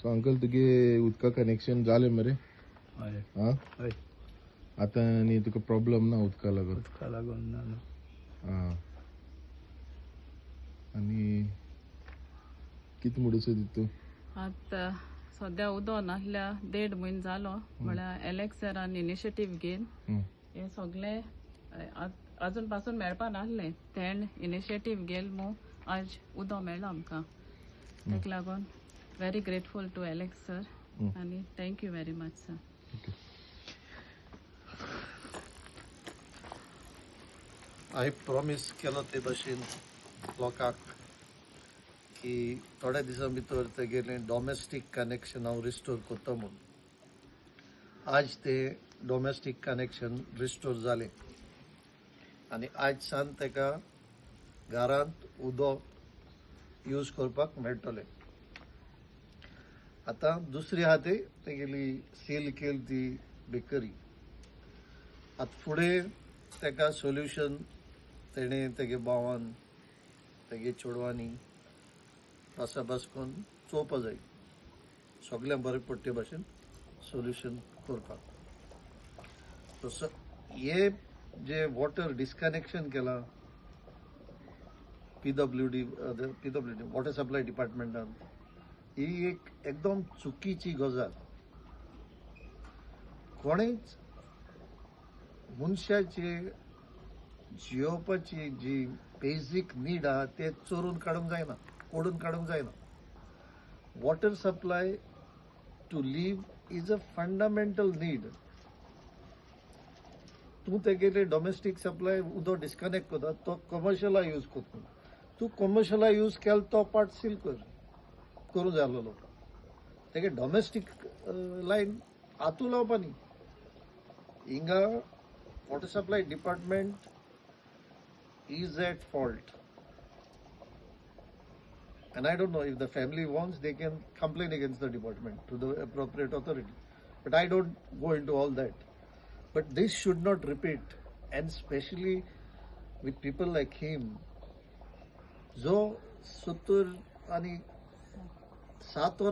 So uncle तुगे उदका connection जालें मरे? हय हां हय आतां आनी तुका प्रॉब्लम ना उदका लागून? उदका लागून ना न्हू. हां आनी कितें म्हणूसो तूं? आतां सद्या उदो नासल्या 1.5 म्हयनो जालो म्हळ्यार एलेक्सरान इनिशिएटीव घेवन हे सगळे अजून पासून मेळपा नासलें तेण इनिशिएटीव घेल मू आज उदो मेळ्ळा आमकां ताका लागून very grateful to Alex sir आनी थँक्यू व्हेरी मच सर. हांवें प्रॉमीस केलो ते भाशेन लोकांक की थोड्या दिसां भितर तेगेलें डॉमेस्टीक कनेक्शन हांव रिस्टोर करता म्हूण. आज ते डॉमेस्टीक कनेक्शन रिस्टोर जालें आनी आज सान तेका घरांत उदक यूज करपाक मेळटलें. आतां दुसरी आहा ती तेगेली सील केली ती बेकरी. आतां फुडें तेका सोल्युशन तेणें तेगे भावान तेगे चेडवांनी भासाभास करून चोवपा जाय सगळें बरें पडटे भाशेन सोल्युशन करपाक. सो हे जे वॉटर डिस्कनेक्शन केलां पीडब्ल्यूडी वॉटर सप्लाय डिपार्टमेंटान ही एक एकदम चुकीची गजाल. कोणेच मनशाचे जियोवपाची जी बेजीक नीड आहा ते चोरून काडूंक जायना, ओडून काडूंक जायना. Water supply to live is a fundamental need. तूं तेगेले डॉमेस्टीक सप्लाय उदक डिस्कनेक्ट करता तो कमर्शियला यूज करता. तूं कमर्शियला यूज केलो तो पार्ट सील करूं जाय आसलो. तेगे डॉमेस्टीक लायन आतू लावपा न्ही. हिंगा water supply department is at fault, and I don't know if the family wants they can complain against the department to the appropriate authority, but I don't go into all that. But this should not repeat, and especially with people like him जो 70 आणि 7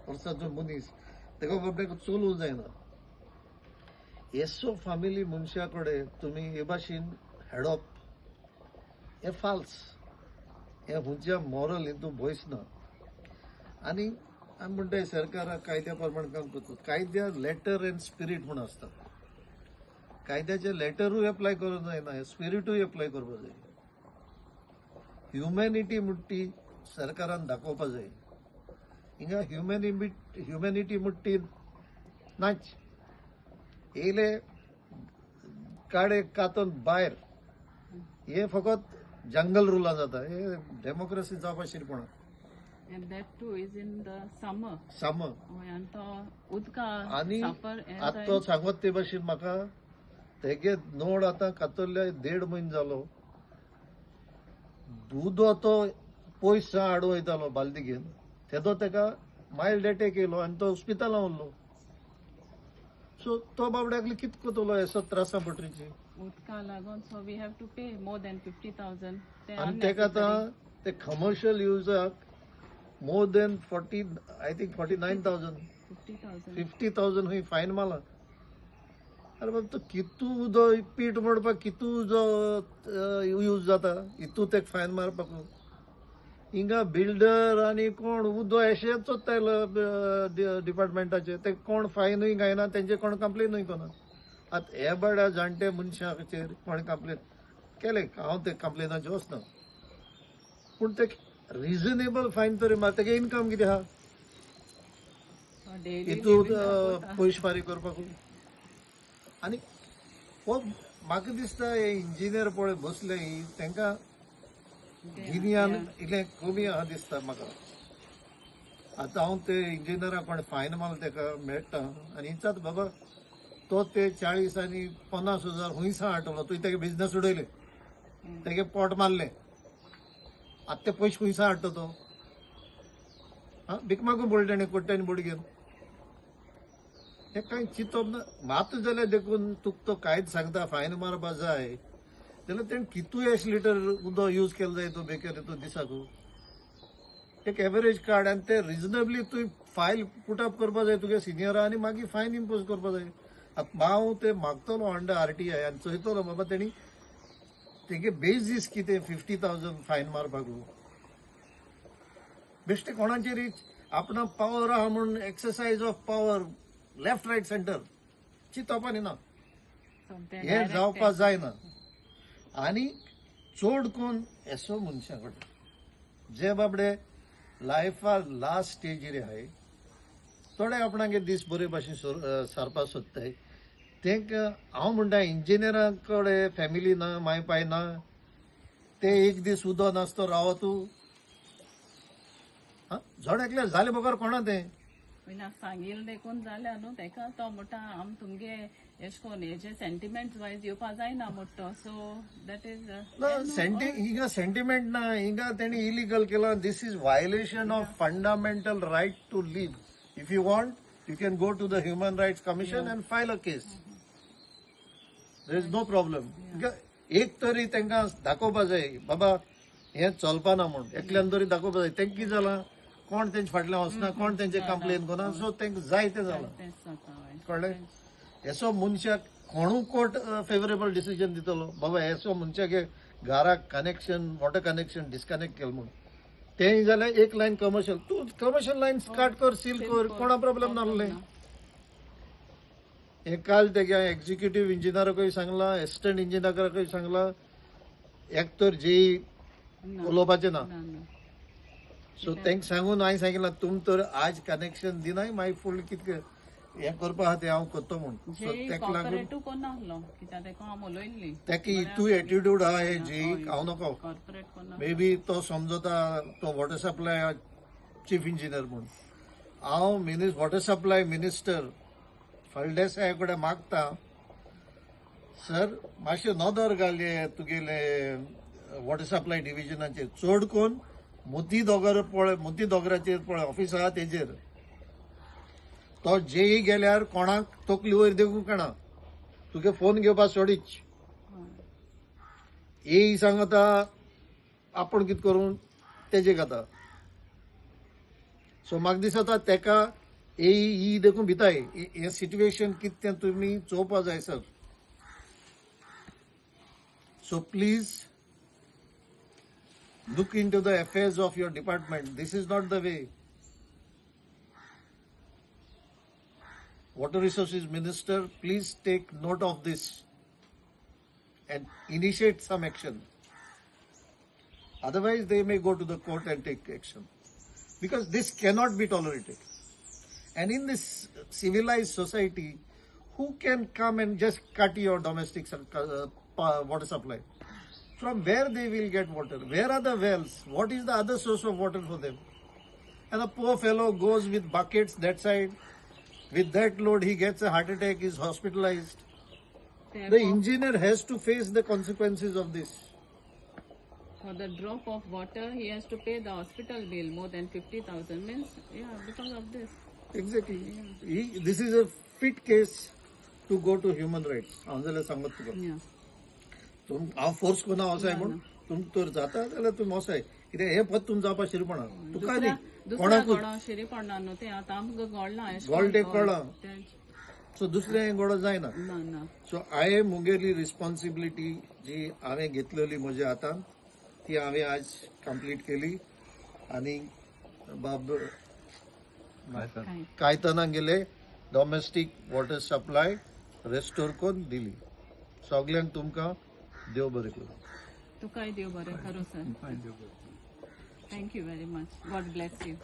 वर्साचो मनीस तेका बाबड्याक चलूंक जायना. Yesso family मनशा कडेन तुमी हे भाशेन हेडप हे फाल्स. हे खंयच्या मॉरल हितून भंयच ना. आनी आमी म्हणटाय सरकाराक कायद्या प्रमाणे काम करता. कायद्या लेटर एंड स्पिरीट म्हूण आसता. कायद्याचे लेटरूय एप्लाय करूंक जायना, स्पिरीटूय एप्लाय करपा जाय. ह्युमॅनिटी म्हणटी सरकारान दाखोवपा जाय. हिंगा ह्युमॅनिटी म्हणटी नाच. येयले काडे कातून भायर हे फकत जंगल रुलां जाता. हे डेमोक्रेसी जावपा शिरपणा. And that too is in the summer. And तो उदका आनी suffer आतां तो सांगत ते भाशेन म्हाका तेगे नोड आतां कातरल्या 1.5 म्हयनो जालो. उदो तो पयस हाडूं वयतालो बालदी घेवन. तेदो तेका मायल्ड एटॅक येयलो आनी तो हॉस्पिटलां उरलो. सो तो बाबड्याक कितें कोतलो हे त्रासां पडरीची. उदका लागून so we have to pay more than 50,000. आनी तेका आतां ते कमर्शियल युजाक मोर देन 40 आय थिंक 49,000 50,000 हूंय फायन मारला. अरे बाबा तो कितू उदो पीठ मोडपाक कितू उदो यूज जाता हितू तेका फायन मारपाक. हिंगा बिल्डर आनी कोण उदो अशें चोत्तायलो डिपार्टमेंटाचे ते कोण फायनूय गायना तेंचे कोण कंप्लेनूय करना. आतां हे बड्या जाणटे मनशाचेर कोण कंप्लेन केलें हांव ते कंप्लेनाचेर वचना. पूण ते रिजनेबल फायन तरी मार. तेगे इन्कम कितें आहा हितू पयशे फारीक करपाक. आनी हो म्हाका दिसता हे इंजिनियर पळय बसले तांकां गिन्यान इतलें कमी आहा दिसता म्हाका. आतां हांव ते इंजिनियराक कोण फायन मारला तेका मेळटा आनी हिंचात बाबा तो ते 40 आनी 50,000 हुंयसा हाडटलो. तुवें तेगे बिजनस उडयले, तेगे पोट मारलें, आतां ते पयशे खुंयसा हाडटा तो. भीक मागून पडले तेणें कोट्ट्यांनी बोडी घेवन. हे कांय चिंतप ना. मात जाल्यार देखून तुका तो कायदो सांगता फायन मारपा जाय जाल्यार तेणें कितूय एश लिटर उदक यूज केलें जाय तो बेकर तो दिसाक. एक एव्हरेज काड आनी ते रिजनेबली तुवें फायल पुटअप करपा जाय तुगे सिनियरा आनी मागीर फायन इम्पोज करपा जाय. आतां हांव ते मागतलो अंडर RTI आनी चोयतलो बाबा तेणी तेगे बेजीस कितें 50,000 फायन मारपाक. बेश्टे कोणाचेर आपणा पावर आहा म्हणून exercise of power left right centre चिंतपानी ना. हे जावपाक जायना. आनी चड करून एसो मनशां कडेन जे बाबडे लायफा लास्ट स्टेजीर आहाय थोडे आपणागे दीस बरे भाशेन सारपा सोदताय तेंकां हांव म्हणटा इंजिनियरां कडेन फॅमिली ना माय पाय ना ते एक दीस उदो नासतो रावो तूं झड एकले जाले बगर कोणा तें सांगिल देखून जाल्या न्हू तेका तो म्हणटा आम तुमगे एश कोन हेजे सेंटिमेंट्स वायज येवपा जायना म्हणटा सो दॅट इज हिंगा सेंटिमेंट ना हिंगा तेणी इलिगल केला. This is violation of fundamental right to live. If you want you can go to the human rights commission and file a case. There is no problem. एक तरी तांकां दाखोवपा जाय बाबा हें चलपाना म्हूण एकल्यान तरी दाखोवपा जाय. तेंक कितें जालां कोण तेंचे फाटल्यान वचना कोण तेंचे कंप्लेन करना सो तेंका जाय तें जालां. कळ्ळें. एसो मनशाक कोणू कोर्ट फेवरेबल डिसिजन दितलो बाबा एसो मनशाक घराक कनेक्शन वॉटर कनेक्शन डिस्कनेक्ट केलें म्हणून तेंय जाल्यार एक लायन कमर्शियल तूं कमर्शियल लायन स्टार्ट कर सील कर कोणा प्रॉब्लेम नासलें. हे काल तेगे एक्झिक्युटिव्ह इंजिनियराकूय सांगलां असिस्टंट इंजिनियराकूय सांगलां एक तर जेई उलोवपाचें ना. सो तेंक सांगून हांवें सांगितलां तुम तर आज कनेक्शन दिनाय मागीर फुडलें कितें हें करपा आहा तें हांव करता म्हणून. सो तेका लागून तेका इतू एटिट्यूड आहा हे जेईक हांव नको मे बी तो समजता तो वॉटर सप्लाय चीफ इंजिनियर म्हणून. हांव वॉटर सप्लाय मिनिस्टर फळदेसाय कडेन मागता सर मातशें नदर घाल तुगेले वॉटर सप्लाय डिव्हिजनाचेर चड कोन्न मोती दोगराचेर पळय ऑफिस आहा तेजेर तो जेई गेल्यार कोणाक तकली वयर देखूंक कळना तुगे फोन घेवपा सोडीच. येई सांगता आपण कितें करून तेजे खाता. सो म्हाका दिसता तेका येई ही देखून भिताय हे सिट्युएशन कितें तें तुमी चोवपा जाय sir. So please look into the affairs of your department. This is not the way. Water Resources Minister, please take note of this and initiate some action. Otherwise, they may go to the court and take action. Because this cannot be tolerated. And in this civilized society, who can come and just cut your domestic water supply? From where they will get water? Where are the wells? What is the other source of water for them? And the poor fellow goes with buckets that side. With that load, he gets a heart attack, is hospitalized. The engineer has to face the consequences of this. For the drop of water, he has to pay the hospital bill more than 50,000 means, yeah, because of this. Exactly. Yeah. This is a fit case to go to human rights. Yeah. हांव force कोना वसाय म्हूण तुम तर जाता जाल्यार तुमी वसाय कित्याक हे पद तुम जावपा शिरपणा तुका न्ही कोणाकूच शिरीपणा न्हू तें आतां आमकां घडलां गोल्ड एक कळ्ळा सो दुसरें घडो जायना. सो हांवें मुगेली रिस्पॉन्सिबिलिटी जी हांवें घेतलेली म्हज्या हातान ती हांवें आज कंप्लीट केली आनी बाब कायताना गेले डॉमेस्टीक वॉटर सप्लाय रेस्टोर करून दिली. सगल्यांक तुमकां देव बरें करूं. तुकाय देव बरें करूं sir. Thank you very much. God bless you.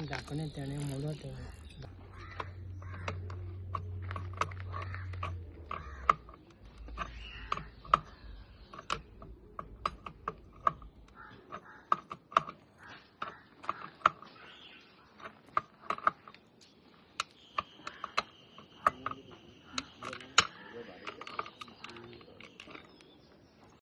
दाखवण्यात त्याने मोडत